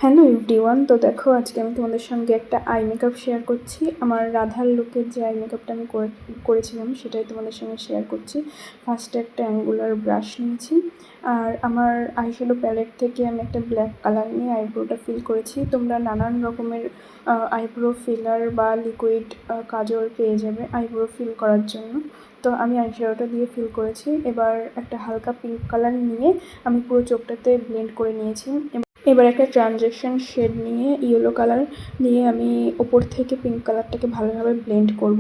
Hello everyone, তো দেখো আজকে আমি তোমাদের সঙ্গে একটা আই মেকআপ শেয়ার করছি। আমার রাধার লুকের যে আই মেকআপটা আমি করেছিলাম সেটাই তোমাদের সঙ্গে শেয়ার করছি। ফার্স্টে একটা অ্যাঙ্গুলার ব্রাশ নিয়েছি, আর আমার আইশ্যাডো প্যালেট থেকে আমি একটা ব্ল্যাক কালার নিয়ে আইব্রোটা ফিল করেছি। তোমরা নানান রকমের আইব্রো ফিলার বা লিকুইড কাজল পেয়ে যাবে আইব্রো ফিল করার জন্য। তো আমি আইশ্যাডোটা দিয়ে ফিল করেছি। এবার একটা হালকা পিঙ্ক কালার নিয়ে আমি পুরো চোখটাতে ব্লেন্ড করে নিয়েছি। এবার একটা ট্রানজেকশন শেড নিয়ে ইয়েলো কালার নিয়ে আমি ওপর থেকে পিঙ্ক কালারটাকে ভালোভাবে ব্লেন্ড করব,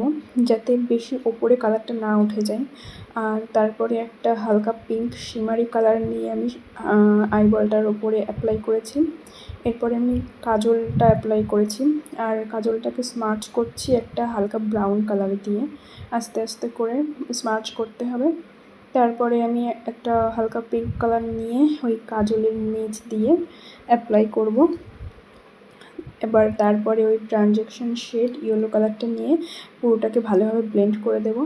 যাতে বেশি ওপরে কালারটা না উঠে যায়। আর তারপরে একটা হালকা পিঙ্ক শিমারি কালার নিয়ে আমি আইবলটার ওপরে অ্যাপ্লাই করেছি। এরপরে আমি কাজলটা অ্যাপ্লাই করেছি, আর কাজলটাকে স্মার্চ করছি একটা হালকা ব্রাউন কালার দিয়ে। আস্তে আস্তে করে স্মার্চ করতে হবে। তারপরে আমি একটা হালকা পিঙ্ক কালার নিয়ে ওই কাজলের নিচ দিয়ে অ্যাপ্লাই করব। এবার তারপরে ওই ট্রানজেকশন শেড ইয়েলো কালারটা নিয়ে পুরোটাকে ভালোভাবে ব্লেন্ড করে দেব,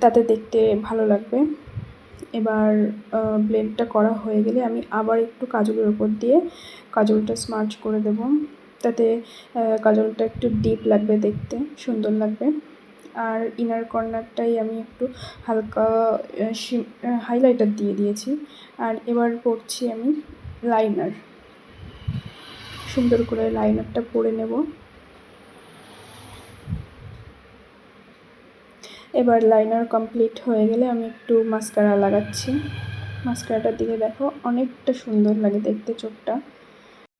তাতে দেখতে ভালো লাগবে। এবার ব্লেন্ডটা করা হয়ে গেলে আমি আবার একটু কাজলের ওপর দিয়ে কাজলটা স্মার্চ করে দেব, তাতে কাজলটা একটু ডিপ লাগবে, দেখতে সুন্দর লাগবে। আর ইনার কর্নারটাই আমি একটু হালকা হাইলাইটার দিয়ে দিয়েছি। আর এবার করছি আমি লাইনার, সুন্দর করে লাইনারটা পরে নেব। এবার লাইনার কমপ্লিট হয়ে গেলে আমি একটু মাস্কারা লাগাচ্ছি। মাস্কারাটার দিকে দেখো, অনেকটা সুন্দর লাগে দেখতে চোখটা।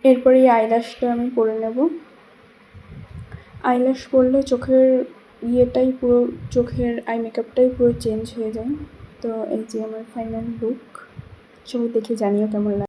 এরপরে এই আইল্যাশটা আমি পরে নেব। আইল্যাশ পরলে চোখের ইয়েটাই পুরো, চোখের আই মেকআপটাই পুরো চেঞ্জ হয়ে যায়। তো এই যে আমার ফাইনাল লুক, সবাই দেখে জানিও কেমন লাগে।